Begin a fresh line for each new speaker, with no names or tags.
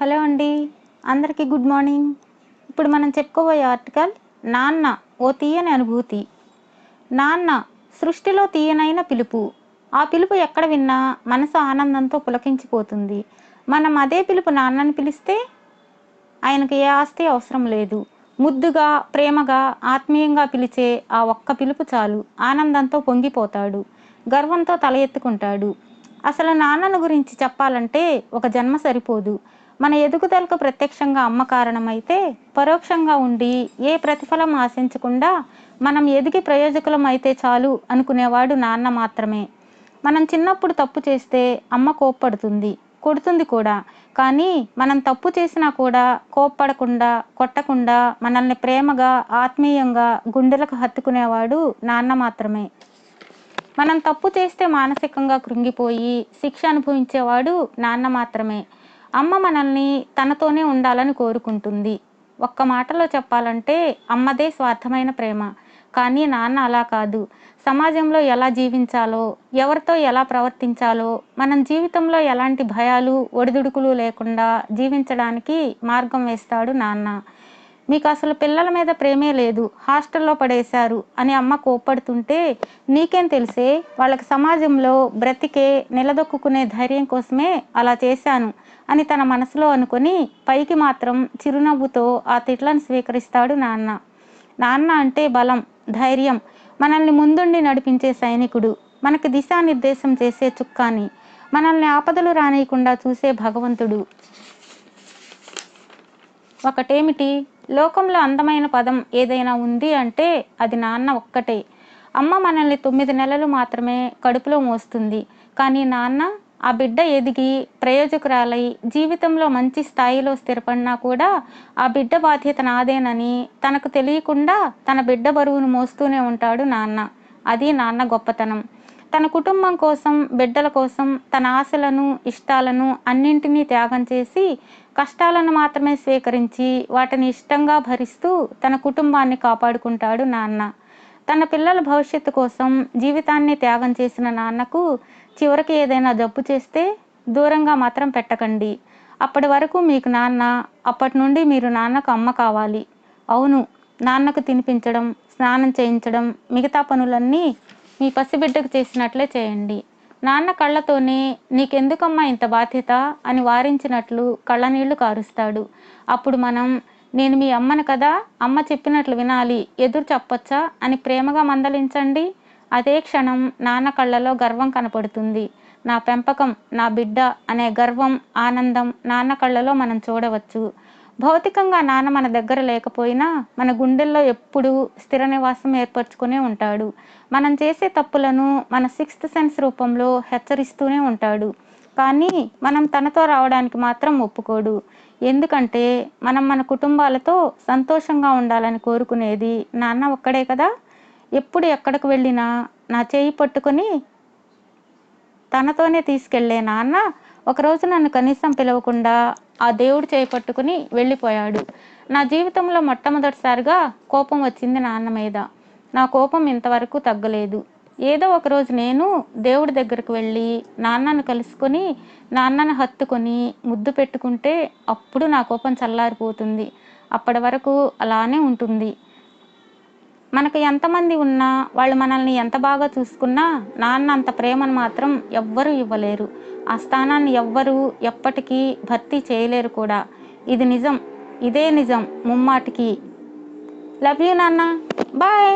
Hello అండి, అందరికీ good morning. ఇప్పుడు మనం చెప్పుకోబోయే ఆర్టికల్ నాన్న ఓ తీయని అనుభూతి. నాన్న సృష్టిలో తీయనైన పిలుపు. ఆ పిలుపు ఎక్కడ విన్నా మనసు ఆనందంతో పులకించిపోతుంది. మనం అదే పిలుపు నాన్నని పిలిస్తే ఆయనకు ఏ ఆస్తి అవసరం లేదు. ముద్దుగా, ప్రేమగా, ఆత్మీయంగా పిలిచే ఆ ఒక్క పిలుపు చాలు. ఆనందంతో పొంగిపోతాడు, గర్వంతో తల ఎత్తుకుంటాడు. అసలు నాన్నను గురించి చెప్పాలంటే ఒక జన్మ సరిపోదు. మన ఎదుగుదలకు ప్రత్యక్షంగా అమ్మ కారణమైతే, పరోక్షంగా ఉండి ఏ ప్రతిఫలం ఆశించకుండా మనం ఎదిగి ప్రయోజకులం అయితే చాలు అనుకునేవాడు నాన్న మాత్రమే. మనం చిన్నప్పుడు తప్పు చేస్తే అమ్మ కోప్పడుతుంది, కొడుతుంది కూడా. కానీ మనం తప్పు చేసినా కూడా కోప్పడకుండా, కొట్టకుండా మనల్ని ప్రేమగా, ఆత్మీయంగా గుండెలకు హత్తుకునేవాడు నాన్న మాత్రమే. మనం తప్పు చేస్తే మానసికంగా కృంగిపోయి శిక్ష అనుభవించేవాడు నాన్న మాత్రమే. అమ్మ మనల్ని తనతోనే ఉండాలని కోరుకుంటుంది. ఒక్క మాటలో చెప్పాలంటే అమ్మదే స్వార్థమైన ప్రేమ. కానీ నాన్న అలా కాదు. సమాజంలో ఎలా జీవించాలో, ఎవరితో ఎలా ప్రవర్తించాలో, మనం జీవితంలో ఎలాంటి భయాలు, ఒడిదుడుకులు లేకుండా జీవించడానికి మార్గం వేస్తాడు నాన్న. మీకు అసలు పిల్లల మీద ప్రేమే లేదు, హాస్టల్లో పడేశారు అని అమ్మ కోప్పడుతుంటే నీకేం తెలిసే, వాళ్ళకి సమాజంలో బ్రతికే నిలదొక్కునే ధైర్యం కోసమే అలా చేశాను అని తన మనసులో అనుకొని పైకి మాత్రం చిరునవ్వుతో ఆ తిట్లను స్వీకరిస్తాడు నాన్న. నాన్న అంటే బలం, ధైర్యం, మనల్ని ముందుండి నడిపించే సైనికుడు, మనకి దిశానిర్దేశం చేసే చుక్కాని, మనల్ని ఆపదలు రానియకుండా చూసే భగవంతుడు. ఒకటేమిటి, లోకంలో అందమైన పదం ఏదైనా ఉంది అంటే అది నాన్న ఒక్కటే. అమ్మ మనల్ని 9 నెలలు మాత్రమే కడుపులో మోస్తుంది. కానీ నాన్న ఆ బిడ్డ ఎదిగి ప్రయోజకురాలై జీవితంలో మంచి స్థాయిలో స్థిరపడినా కూడా ఆ బిడ్డ బాధ్యత నాదేనని తనకు తెలియకుండా తన బిడ్డ బరువును మోస్తూనే ఉంటాడు నాన్న. అది నాన్న గొప్పతనం. తన కుటుంబం కోసం, బిడ్డల కోసం తన ఆశలను, ఇష్టాలను అన్నింటినీ త్యాగం చేసి కష్టాలను మాత్రమే స్వీకరించి వాటిని ఇష్టంగా భరిస్తూ తన కుటుంబాన్ని కాపాడుకుంటాడు నాన్న. తన పిల్లల భవిష్యత్తు కోసం జీవితాన్ని త్యాగం చేసిన నాన్నకు చివరికి ఏదైనా జబ్బు చేస్తే దూరంగా మాత్రం పెట్టకండి. అప్పటి వరకు మీకు నాన్న, అప్పటి నుండి మీరు నాన్నకు అమ్మ కావాలి. అవును, నాన్నకు తినిపించడం, స్నానం చేయించడం, మిగతా పనులన్నీ మీ పసిబిడ్డకు చేసినట్లే చేయండి. నాన్న కళ్ళతోనే నీకెందుకమ్మా ఇంత బాధ్యత అని వారించినట్లు కళ్ళనీళ్లు కారుస్తాడు. అప్పుడు మనం, నేను మీ అమ్మను కదా, అమ్మ చెప్పినట్లు వినాలి, ఎదురు చెప్పొచ్చా అని ప్రేమగా మందలించండి. అదే క్షణం నాన్న కళ్ళలో గర్వం కనపడుతుంది. నా పెంపకం, నా బిడ్డ అనే గర్వం, ఆనందం నాన్న కళ్ళలో మనం చూడవచ్చు. భౌతికంగా నాన్న మన దగ్గర లేకపోయినా మన గుండెల్లో ఎప్పుడూ స్థిర నివాసం ఏర్పరచుకునే ఉంటాడు. మనం చేసే తప్పులను మన 6th సెన్స్ రూపంలో హెచ్చరిస్తూనే ఉంటాడు. కానీ మనం తనతో రావడానికి మాత్రం ఒప్పుకోడు. ఎందుకంటే మనం మన కుటుంబాలతో సంతోషంగా ఉండాలని కోరుకునేది నాన్న ఒక్కడే కదా. ఎప్పుడు ఎక్కడికి వెళ్ళినా నా చేయి పట్టుకొని తనతోనే తీసుకెళ్లే నాన్న ఒకరోజు నన్ను కనీసం పిలవకుండా ఆ దేవుడు చేయి పట్టుకుని వెళ్ళిపోయాడు. నా జీవితంలో మొట్టమొదటిసారిగా కోపం వచ్చింది నాన్న మీద. నా కోపం ఇంతవరకు తగ్గలేదు. ఏదో ఒకరోజు నేను దేవుడి దగ్గరకు వెళ్ళి నాన్నను కలుసుకొని నాన్నను హత్తుకొని ముద్దు పెట్టుకుంటే అప్పుడు నా కోపం చల్లారిపోతుంది. అప్పటి వరకు అలానే ఉంటుంది. మనకు ఎంతమంది ఉన్నా, వాళ్ళు మనల్ని ఎంత బాగా చూసుకున్నా నాన్న అంత ప్రేమను మాత్రం ఎవ్వరూ ఇవ్వలేరు. ఆ స్థానాన్ని ఎవ్వరూ ఎప్పటికీ భర్తీ చేయలేరు కూడా. ఇది నిజం, ఇదే నిజం ముమ్మాటికి. లవ్ యూ నాన్న, బాయ్.